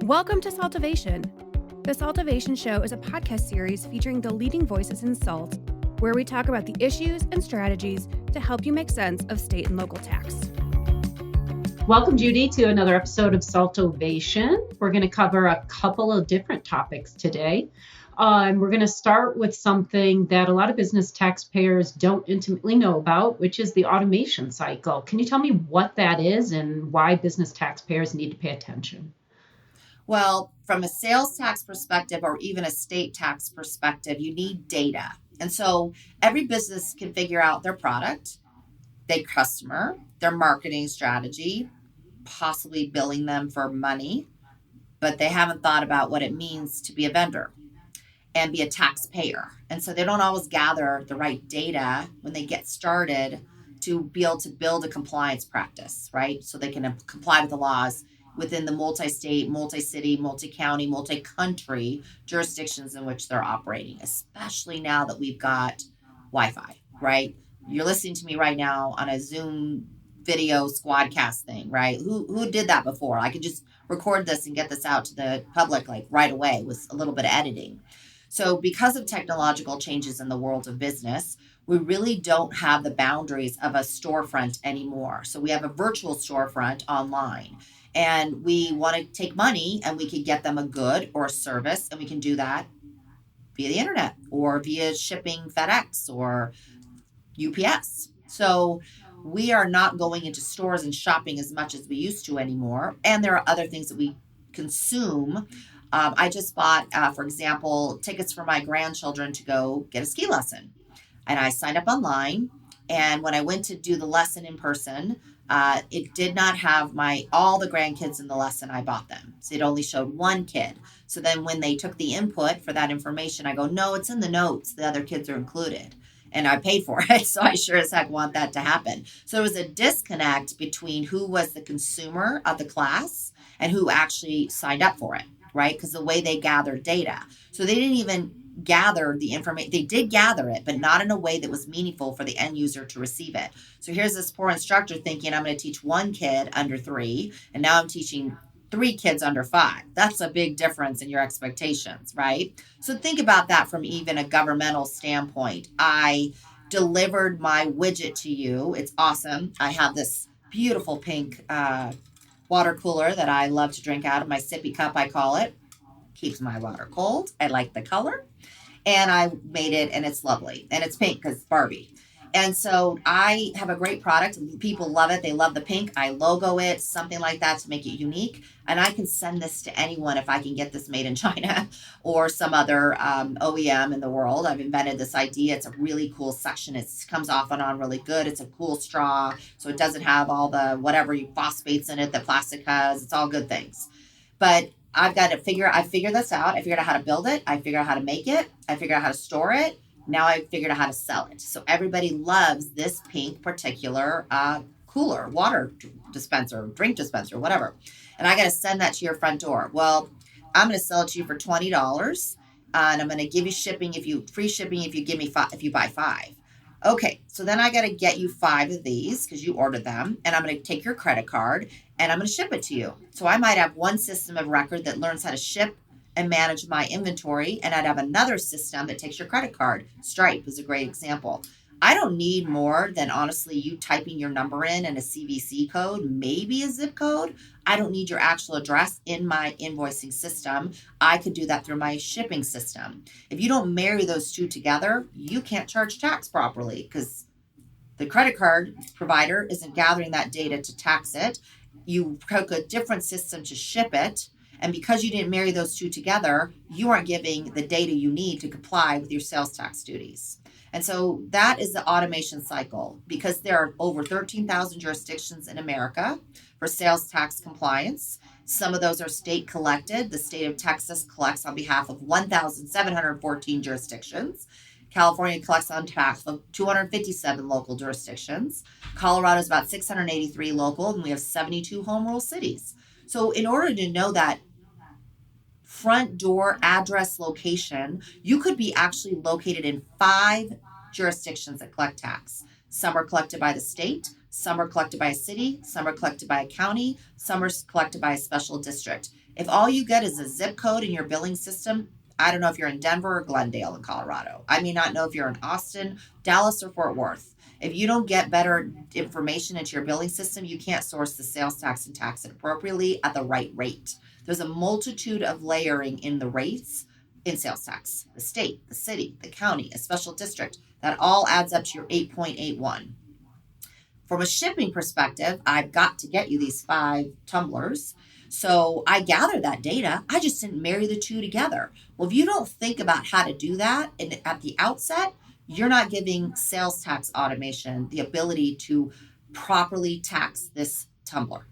Welcome to SALTovation. The SALTovation Show is a podcast series featuring the leading voices in SALT, where we talk about the issues and strategies to help you make sense of state and local tax. Welcome, Judy, to another episode of SALTovation. We're going to cover a couple of different topics today. We're going to start with something that a lot of business taxpayers don't intimately know about, which is the automation cycle. Can you tell me what that is and why business taxpayers need to pay attention? Well, from a sales tax perspective or even a state tax perspective, you need data. And so every business can figure out their product, their customer, their marketing strategy, possibly billing them for money, but they haven't thought about what it means to be a vendor and be a taxpayer. And so they don't always gather the right data when they get started to be able to build a compliance practice, right? So they can comply with the laws within the multi-state, multi-city, multi-county, multi-country jurisdictions in which they're operating, especially now that we've got Wi-Fi, right? You're listening to me right now on a Zoom video squadcast thing, right? Who did that before? I could just record this and get this out to the public like right away with a little bit of editing. So because of technological changes in the world of business, we really don't have the boundaries of a storefront anymore. So we have a virtual storefront online. And we want to take money and we can get them a good or a service, and we can do that via the internet or via shipping FedEx or UPS. So we are not going into stores and shopping as much as we used to anymore. And there are other things that we consume. I just bought, for example, tickets for my grandchildren to go get a ski lesson. And I signed up online. And when I went to do the lesson in person, it did not have all the grandkids in the lesson I bought them. So it only showed one kid. So then when they took the input for that information, I go, no, it's in the notes. The other kids are included. And I paid for it. So I sure as heck want that to happen. So there was a disconnect between who was the consumer of the class and who actually signed up for it, right? Because the way they gathered data. So they didn't even gather the information. They did gather it, but not in a way that was meaningful for the end user to receive it. So here's this poor instructor thinking, I'm going to teach one kid under 3, and now I'm teaching 3 kids under 5. That's a big difference in your expectations, right? So think about that from even a governmental standpoint. I delivered my widget to you. It's awesome. I have this beautiful pink water cooler that I love to drink out of, my sippy cup, I call it. Keeps my water cold. I like the color. And I made it, and it's lovely. And it's pink because it's Barbie. And so I have a great product. People love it. They love the pink. I logo it, something like that to make it unique. And I can send this to anyone if I can get this made in China or some other OEM in the world. I've invented this idea. It's a really cool section. It comes off and on really good. It's a cool straw. So it doesn't have all the whatever phosphates in it that plastic has. It's all good things. But I figured this out. I figured out how to build it. I figured out how to make it. I figured out how to store it. Now I figured out how to sell it. So everybody loves this pink particular cooler, water dispenser, drink dispenser, whatever. And I got to send that to your front door. Well, I'm going to sell it to you for $20, and I'm going to give you free shipping if you buy 5. Okay, so then I got to get you 5 of these because you ordered them, and I'm going to take your credit card and I'm going to ship it to you. So I might have one system of record that learns how to ship and manage my inventory, and I'd have another system that takes your credit card. Stripe is a great example. I don't need more than honestly you typing your number in and a CVC code, maybe a zip code. I don't need your actual address in my invoicing system. I could do that through my shipping system. If you don't marry those two together, you can't charge tax properly because the credit card provider isn't gathering that data to tax it. You took a different system to ship it. And because you didn't marry those two together, you aren't giving the data you need to comply with your sales tax duties. And so that is the automation cycle, because there are over 13,000 jurisdictions in America for sales tax compliance. Some of those are state collected. The state of Texas collects on behalf of 1,714 jurisdictions. California collects on behalf of 257 local jurisdictions. Colorado is about 683 local, and we have 72 home rule cities. So in order to know that front door address location, you could be actually located in 5 jurisdictions that collect tax. Some are collected by the state, Some are collected by a city, some are collected by a county, some are collected by a special district. If all you get is a zip code in your billing system, I don't know if you're in Denver or Glendale in Colorado. I may not know if you're in Austin, Dallas, or Fort Worth. If you don't get better information into your billing system, you can't source the sales tax and tax it appropriately at the right rate. There's a multitude of layering in the rates in sales tax, the state, the city, the county, a special district. That all adds up to your 8.81. From a shipping perspective, I've got to get you these 5 tumblers. So I gather that data. I just didn't marry the two together. Well, if you don't think about how to do that at the outset, you're not giving sales tax automation the ability to properly tax this tumbler.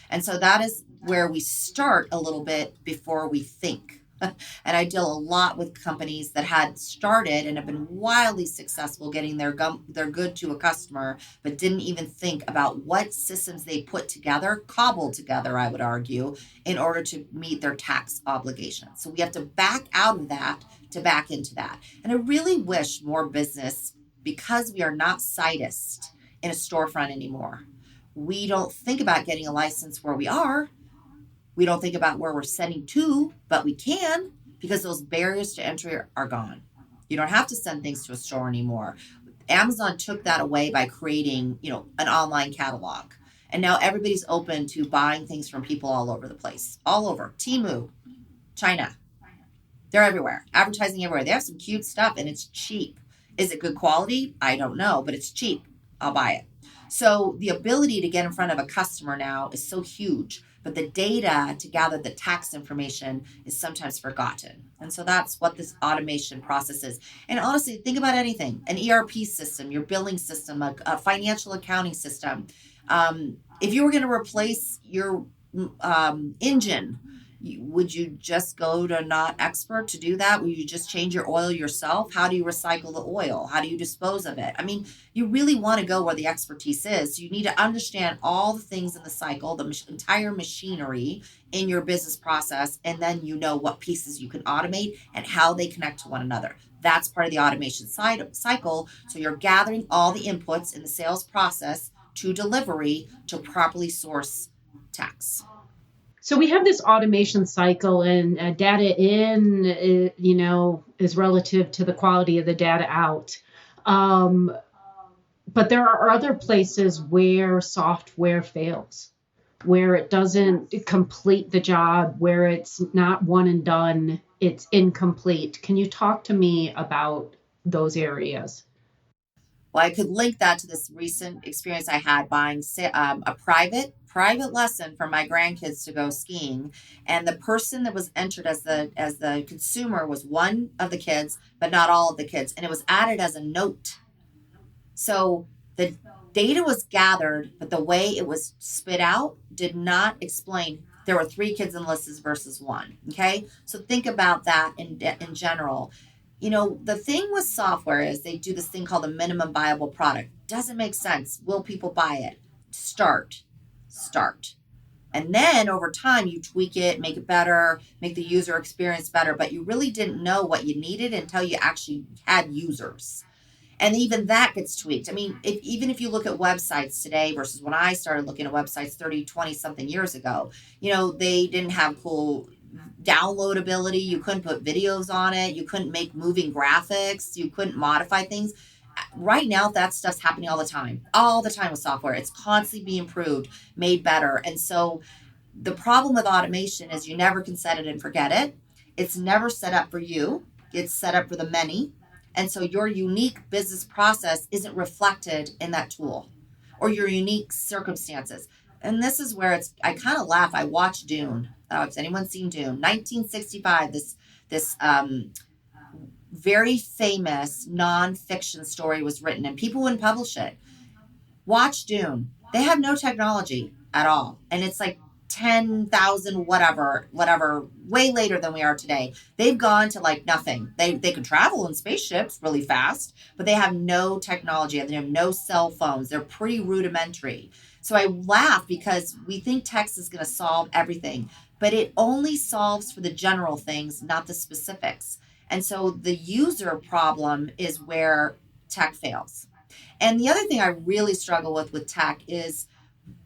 And so that is where we start a little bit before we think. And I deal a lot with companies that had started and have been wildly successful getting their good to a customer, but didn't even think about what systems they put together, cobbled together, I would argue, in order to meet their tax obligations. So we have to back out of that to back into that. And I really wish more business, because we are not sightists in a storefront anymore, we don't think about getting a license where we are. We don't think about where we're sending to, but we can, because those barriers to entry are gone. You don't have to send things to a store anymore. Amazon took that away by creating, an online catalog. And now everybody's open to buying things from people all over the place. All over. Temu, China. They're everywhere. Advertising everywhere. They have some cute stuff and it's cheap. Is it good quality? I don't know, but it's cheap. I'll buy it. So the ability to get in front of a customer now is so huge. But the data to gather the tax information is sometimes forgotten. And so that's what this automation process is. And honestly, think about anything, an ERP system, your billing system, a financial accounting system. If you were going to replace your engine, would you just go to not expert to do that? Would you just change your oil yourself? How do you recycle the oil? How do you dispose of it? I mean, you really want to go where the expertise is. You need to understand all the things in the cycle, the entire machinery in your business process, and then you know what pieces you can automate and how they connect to one another. That's part of the automation cycle. So you're gathering all the inputs in the sales process to delivery to properly source tax. So we have this automation cycle, and data in, is relative to the quality of the data out. But there are other places where software fails, where it doesn't complete the job, where it's not one and done, it's incomplete. Can you talk to me about those areas? Well, I could link that to this recent experience I had buying a private lesson for my grandkids to go skiing, and the person that was entered as the consumer was one of the kids, but not all of the kids, and it was added as a note. So the data was gathered, but the way it was spit out did not explain there were 3 kids in lists versus 1. Okay, so think about that in general. The thing with software is they do this thing called a minimum viable product. Doesn't make sense. Will people buy it? Start. And then over time, you tweak it, make it better, make the user experience better, but you really didn't know what you needed until you actually had users. And even that gets tweaked. I mean, even if you look at websites today versus when I started looking at websites 30, 20 something years ago, they didn't have cool downloadability. You couldn't put videos on it. You couldn't make moving graphics. You couldn't modify things. Right now, that stuff's happening all the time with software. It's constantly being improved, made better. And so the problem with automation is you never can set it and forget it. It's never set up for you. It's set up for the many. And so your unique business process isn't reflected in that tool or your unique circumstances. And this is where I kind of laugh. I watched Dune. Has anyone seen Dune? 1965, this very famous nonfiction story was written, and people wouldn't publish it. Watch Dune. They have no technology at all. And it's like 10,000, whatever, way later than we are today. They've gone to like nothing. They can travel in spaceships really fast, but they have no technology. They have no cell phones. They're pretty rudimentary. So I laugh because we think text is going to solve everything, but it only solves for the general things, not the specifics. And so the user problem is where tech fails. And the other thing I really struggle with tech is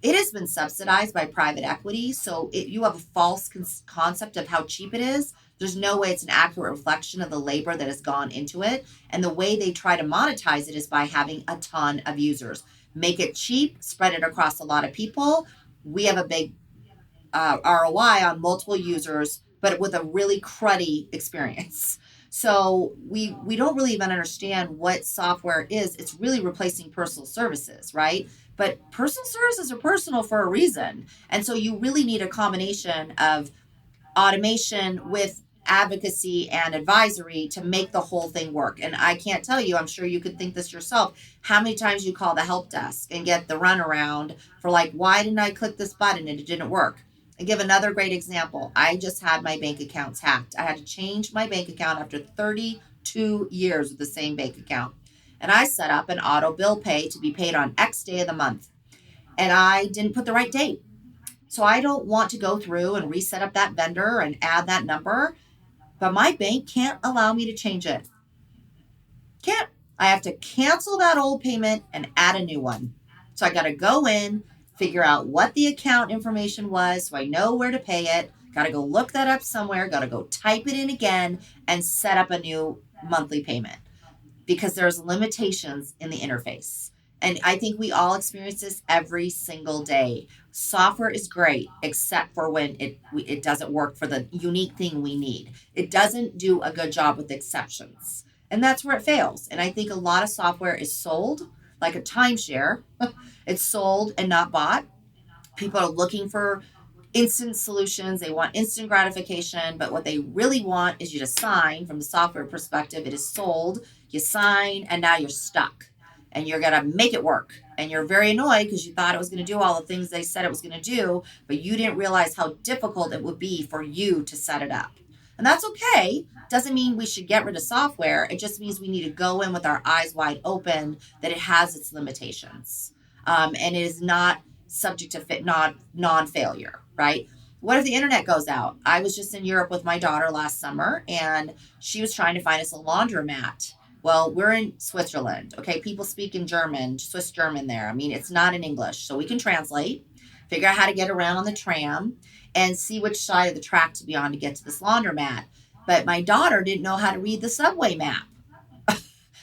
it has been subsidized by private equity. So you have a false concept of how cheap it is. There's no way it's an accurate reflection of the labor that has gone into it. And the way they try to monetize it is by having a ton of users. Make it cheap, spread it across a lot of people. We have a big ROI on multiple users, but with a really cruddy experience. So we don't really even understand what software is. It's really replacing personal services, right? But personal services are personal for a reason. And so you really need a combination of automation with advocacy and advisory to make the whole thing work. And I can't tell you, I'm sure you could think this yourself, how many times you call the help desk and get the runaround for like, why didn't I click this button and it didn't work? I give another great example. I just had my bank accounts hacked. I had to change my bank account after 32 years with the same bank account. And I set up an auto bill pay to be paid on X day of the month. And I didn't put the right date. So I don't want to go through and reset up that vendor and add that number. But my bank can't allow me to change it. Can't. I have to cancel that old payment and add a new one. So I got to go in, figure out what the account information was so I know where to pay it. Got to go look that up somewhere. Got to go type it in again and set up a new monthly payment because there's limitations in the interface. And I think we all experience this every single day. Software is great, except for when it doesn't work for the unique thing we need. It doesn't do a good job with exceptions. And that's where it fails. And I think a lot of software is sold like a timeshare. It's sold and not bought. People are looking for instant solutions. They want instant gratification. But what they really want is you to sign. From the software perspective, it is sold. You sign, and now you're stuck. And you're going to make it work. And you're very annoyed because you thought it was going to do all the things they said it was going to do, but you didn't realize how difficult it would be for you to set it up. And that's okay. Doesn't mean we should get rid of software. It just means we need to go in with our eyes wide open that it has its limitations. And it is not subject to non-failure, right? What if the internet goes out? I was just in Europe with my daughter last summer, and she was trying to find us a laundromat. Well, we're in Switzerland. Okay, people speak in German, Swiss German there. I mean, it's not in English. So we can translate, figure out how to get around on the tram, and see which side of the track to be on to get to this laundromat. But my daughter didn't know how to read the subway map.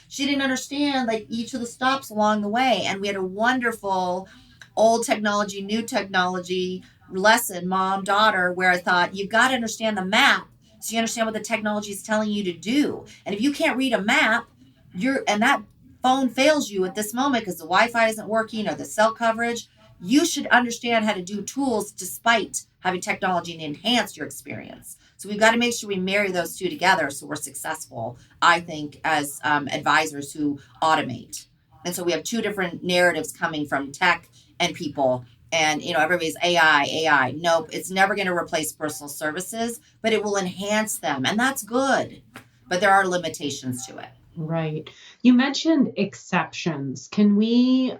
She didn't understand like each of the stops along the way. And we had a wonderful old technology, new technology lesson, mom, daughter, where I thought, you've got to understand the map so you understand what the technology is telling you to do. And if you can't read a map, and that phone fails you at this moment because the Wi-Fi isn't working or the cell coverage, you should understand how to do tools despite having technology and enhance your experience. So we've got to make sure we marry those two together so we're successful, I think, as advisors who automate. And so we have two different narratives coming from tech and people. And, everybody's AI. Nope, it's never going to replace personal services, but it will enhance them. And that's good. But there are limitations to it. Right. You mentioned exceptions. Can we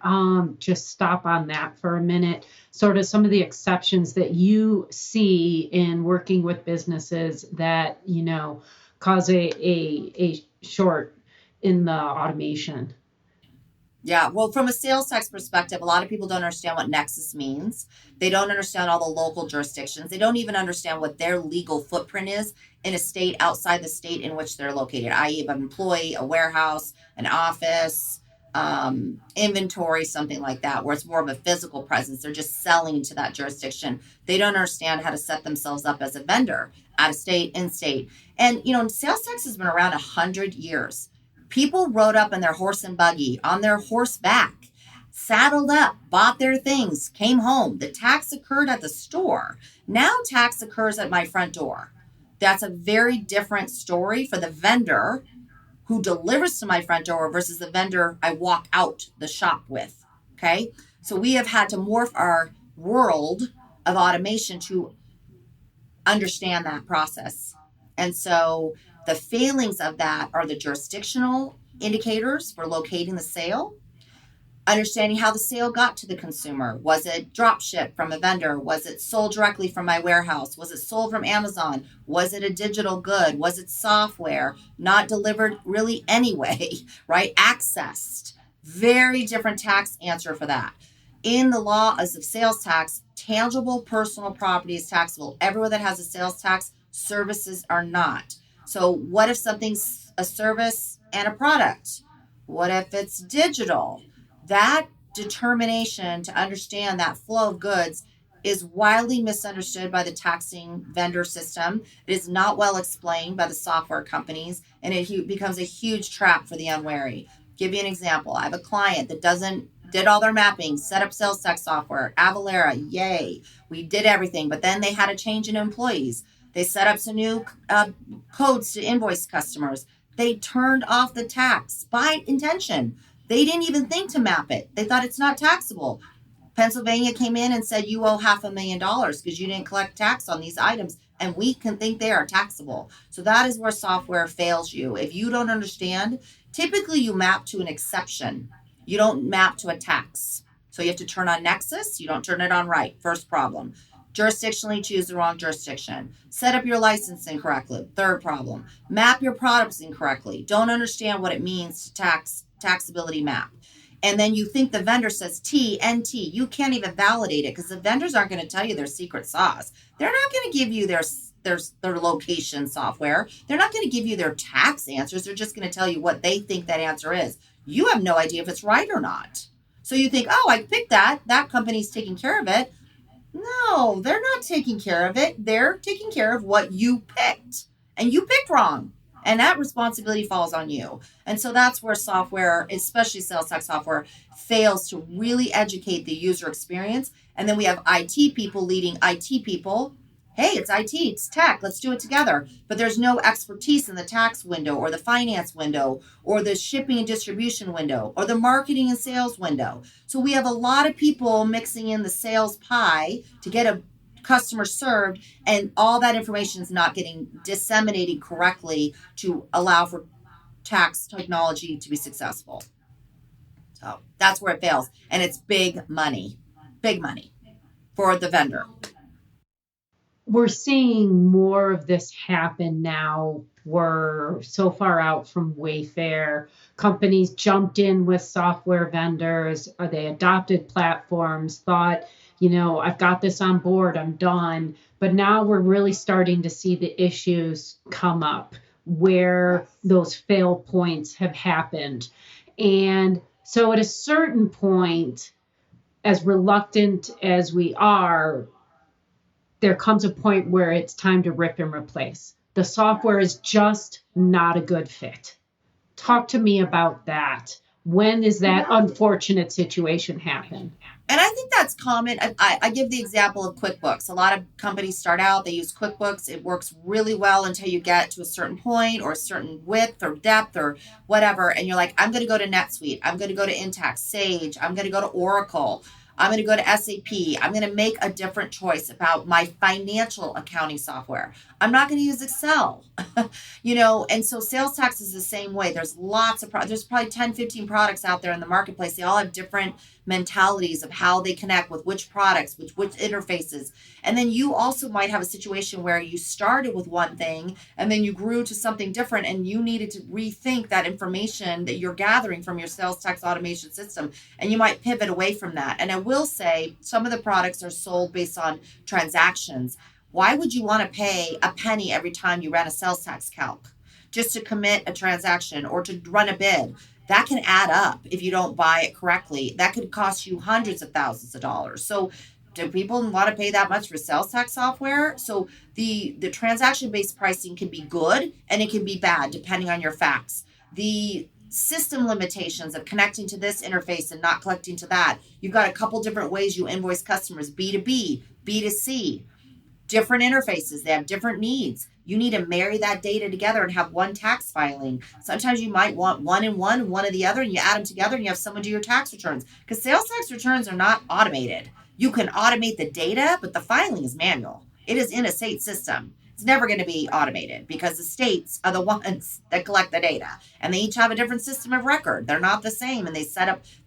just stop on that for a minute? Sort of some of the exceptions that you see in working with businesses that, cause a short in the automation. Yeah, well, from a sales tax perspective, a lot of people don't understand what nexus means. They don't understand all the local jurisdictions. They don't even understand what their legal footprint is in a state outside the state in which they're located, i.e. an employee, a warehouse, an office, inventory, something like that, where it's more of a physical presence. They're just selling to that jurisdiction. They don't understand how to set themselves up as a vendor, out of state, in state. And, sales tax has been around 100 years. People rode up in their horse and buggy, on their horseback, saddled up, bought their things, came home. The tax occurred at the store. Now tax occurs at my front door. That's a very different story for the vendor who delivers to my front door versus the vendor I walk out the shop with, okay? So we have had to morph our world of automation to understand that process. And so the failings of that are the jurisdictional indicators for locating the sale, understanding how the sale got to the consumer. Was it drop shipped from a vendor? Was it sold directly from my warehouse? Was it sold from Amazon? Was it a digital good? Was it software? Not delivered really anyway, right? Accessed. Very different tax answer for that. In the law as of sales tax, tangible personal property is taxable. Everywhere that has a sales tax, services are not. So what if something's a service and a product? What if it's digital? That determination to understand that flow of goods is widely misunderstood by the taxing vendor system. It is not well explained by the software companies, and it becomes a huge trap for the unwary. Give you an example. I have a client that did all their mapping, set up sales tax software, Avalara, yay. We did everything, but then they had a change in employees. They set up some new codes to invoice customers. They turned off the tax by intention. They didn't even think to map it. They thought it's not taxable. Pennsylvania came in and said you owe $500,000 because you didn't collect tax on these items, and we can think they are taxable. So that is where software fails you. If you don't understand, typically you map to an exception. You don't map to a tax. So you have to turn on Nexus. You don't turn it on right. First problem. Jurisdictionally choose the wrong jurisdiction. Set up your license incorrectly. Third problem. Map your products incorrectly. Don't understand what it means to taxability map. And then you think the vendor says T, NT. You can't even validate it because the vendors aren't going to tell you their secret sauce. They're not going to give you their location software. They're not going to give you their tax answers. They're just going to tell you what they think that answer is. You have no idea if it's right or not. So you think, oh, I picked that. That company's taking care of it. No, they're not taking care of it. They're taking care of what you picked. And you picked wrong. And that responsibility falls on you. And so that's where software, especially sales tax software, fails to really educate the user experience. And then we have IT people leading IT people. Hey, it's IT, it's tech, let's do it together. But there's no expertise in the tax window or the finance window or the shipping and distribution window or the marketing and sales window. So we have a lot of people mixing in the sales pie to get a customer served, and all that information is not getting disseminated correctly to allow for tax technology to be successful. So that's where it fails. And it's big money for the vendor. We're seeing more of this happen now. We're so far out from Wayfair. Companies jumped in with software vendors, or they adopted platforms, thought, I've got this on board, I'm done. But now we're really starting to see the issues come up where those fail points have happened. And so at a certain point, as reluctant as we are, there comes a point where it's time to rip and replace. The software is just not a good fit. Talk to me about that. When does that unfortunate situation happen? And I think that's common. I give the example of QuickBooks. A lot of companies start out, they use QuickBooks. It works really well until you get to a certain point or a certain width or depth or whatever. And you're like, I'm going to go to NetSuite. I'm going to go to Intact, Sage. I'm going to go to Oracle. I'm going to go to SAP. I'm going to make a different choice about my financial accounting software. I'm not going to use Excel, and so sales tax is the same way. There's lots of there's probably 10, 15 products out there in the marketplace. They all have different mentalities of how they connect with which products, which interfaces. And then you also might have a situation where you started with one thing and then you grew to something different and you needed to rethink that information that you're gathering from your sales tax automation system. And you might pivot away from that. And I will say some of the products are sold based on transactions. Why would you want to pay a penny every time you ran a sales tax calc just to commit a transaction or to run a bid? That can add up if you don't buy it correctly. That could cost you hundreds of thousands of dollars. So do people want to pay that much for sales tax software? So the transaction-based pricing can be good and it can be bad depending on your facts. The system limitations of connecting to this interface and not collecting to that. You've got a couple different ways you invoice customers, B2B, B2C. Different interfaces, they have different needs. You need to marry that data together and have one tax filing. Sometimes you might want one in one and one in the other, and you add them together and you have someone do your tax returns. Because sales tax returns are not automated. You can automate the data, but the filing is manual. It is in a state system. It's never going to be automated because the states are the ones that collect the data, and they each have a different system of record. They're not the same, and they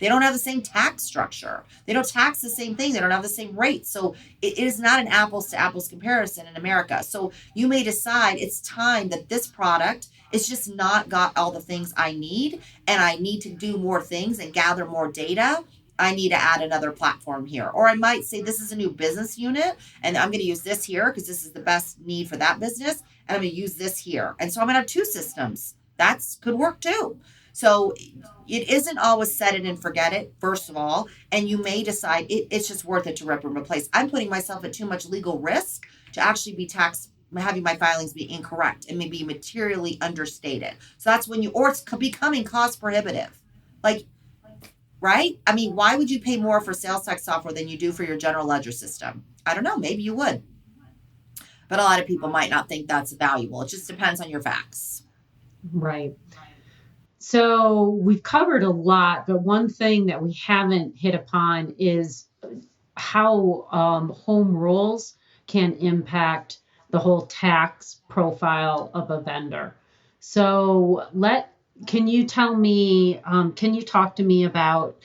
don't have the same tax structure. They don't tax the same thing. They don't have the same rates. So it is not an apples to apples comparison in America. So you may decide it's time that this product is just not got all the things I need, and I need to do more things and gather more data. I need to add another platform here. Or I might say this is a new business unit and I'm going to use this here because this is the best need for that business. And I'm going to use this here. And so I'm going to have two systems. That's could work too. So it isn't always set it and forget it, first of all. And you may decide it's just worth it to rip and replace. I'm putting myself at too much legal risk to actually be taxed, having my filings be incorrect and maybe materially understated. So that's when or it's becoming cost prohibitive. Like, right? I mean, why would you pay more for sales tax software than you do for your general ledger system? I don't know. Maybe you would. But a lot of people might not think that's valuable. It just depends on your facts. Right. So we've covered a lot, but one thing that we haven't hit upon is how home rules can impact the whole tax profile of a vendor. So can you talk to me about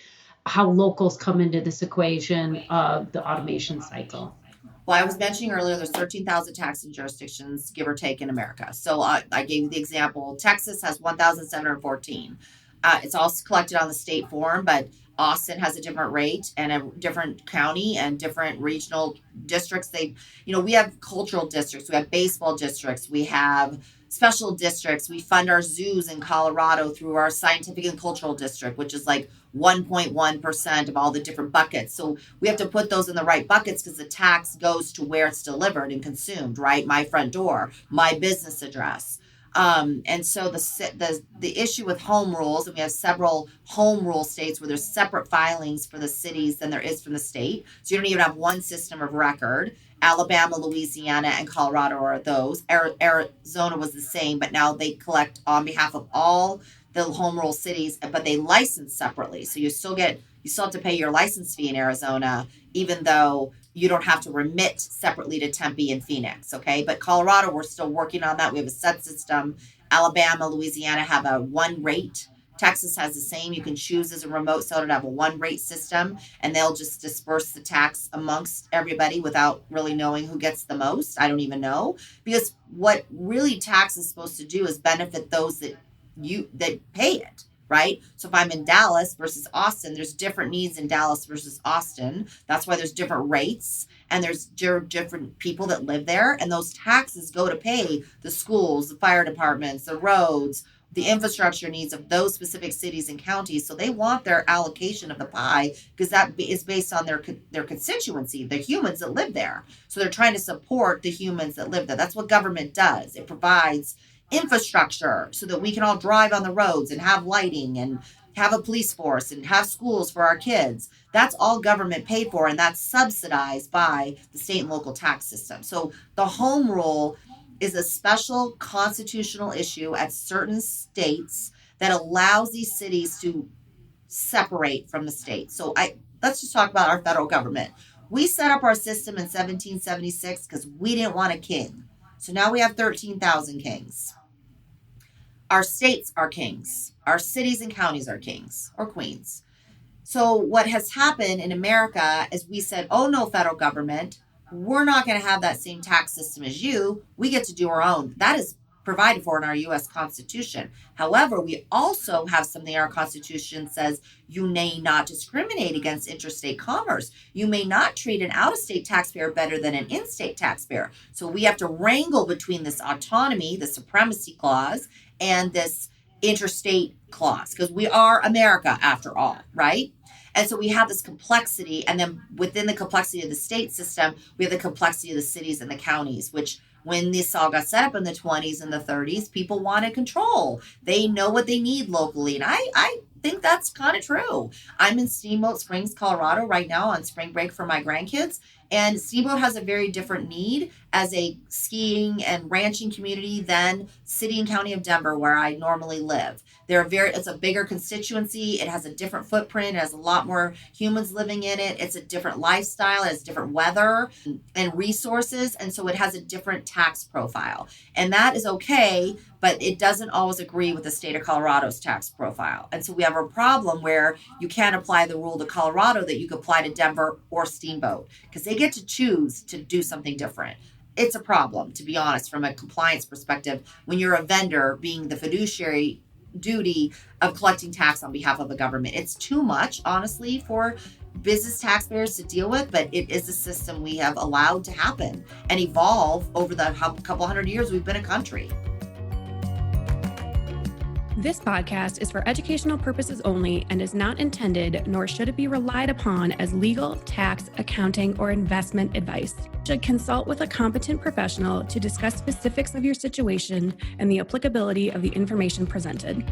how locals come into this equation of the automation cycle? Well, I was mentioning earlier, there's 13,000 taxing jurisdictions, give or take, in America. So I gave you the example. Texas has 1,714. It's all collected on the state form, but Austin has a different rate and a different county and different regional districts. We have cultural districts, we have baseball districts, we have special districts. We fund our zoos in Colorado through our scientific and cultural district, which is like 1.1% of all the different buckets. So we have to put those in the right buckets because the tax goes to where it's delivered and consumed, right? My front door, my business address. And so the issue with home rules, and we have several home rule states where there's separate filings for the cities than there is from the state. So you don't even have one system of record. Alabama, Louisiana, and Colorado are those. Arizona was the same, but now they collect on behalf of all the home rule cities, but they license separately. So you still have to pay your license fee in Arizona, even though you don't have to remit separately to Tempe and Phoenix, okay? But Colorado, we're still working on that. We have a set system. Alabama, Louisiana have a one rate. Texas has the same. You can choose as a remote seller to have a one rate system, and they'll just disperse the tax amongst everybody without really knowing who gets the most. I don't even know. Because what really tax is supposed to do is benefit those that pay it. Right? So if I'm in Dallas versus Austin, there's different needs in Dallas versus Austin. That's why there's different rates and there's different people that live there. And those taxes go to pay the schools, the fire departments, the roads, the infrastructure needs of those specific cities and counties. So they want their allocation of the pie because that is based on their constituency, the humans that live there. So they're trying to support the humans that live there. That's what government does. It provides infrastructure so that we can all drive on the roads and have lighting and have a police force and have schools for our kids. That's all government paid for, and that's subsidized by the state and local tax system. So the home rule is a special constitutional issue at certain states that allows these cities to separate from the state. So let's just talk about our federal government. We set up our system in 1776 because we didn't want a king. So now we have 13,000 kings. Our states are kings. Our cities and counties are kings or queens. So what has happened in America is we said, oh no, federal government, we're not going to have that same tax system as you. We get to do our own. That is provided for in our U.S. Constitution. However, we also have something in our Constitution says you may not discriminate against interstate commerce. You may not treat an out-of-state taxpayer better than an in-state taxpayer. So we have to wrangle between this autonomy, the supremacy clause, and this interstate clause because we are America after all, right? And so we have this complexity, and then within the complexity of the state system, we have the complexity of the cities and the counties, which when this all got set up in the 20s and the 30s, people wanted control. They know what they need locally. And I think that's kind of true. I'm in Steamboat Springs, Colorado right now on spring break for my grandkids. And Steamboat has a very different need as a skiing and ranching community than City and County of Denver, where I normally live. It's a bigger constituency. It has a different footprint. It has a lot more humans living in it. It's a different lifestyle. It has different weather and resources. And so it has a different tax profile. And that is okay, but it doesn't always agree with the state of Colorado's tax profile. And so we have a problem where you can't apply the rule to Colorado that you could apply to Denver or Steamboat, because they get to choose to do something different. It's a problem, to be honest, from a compliance perspective, when you're a vendor being the fiduciary duty of collecting tax on behalf of the government. It's too much, honestly, for business taxpayers to deal with, but it is a system we have allowed to happen and evolve over the couple hundred years we've been a country. This podcast is for educational purposes only and is not intended, nor should it be relied upon as legal, tax, accounting, or investment advice. You should consult with a competent professional to discuss specifics of your situation and the applicability of the information presented.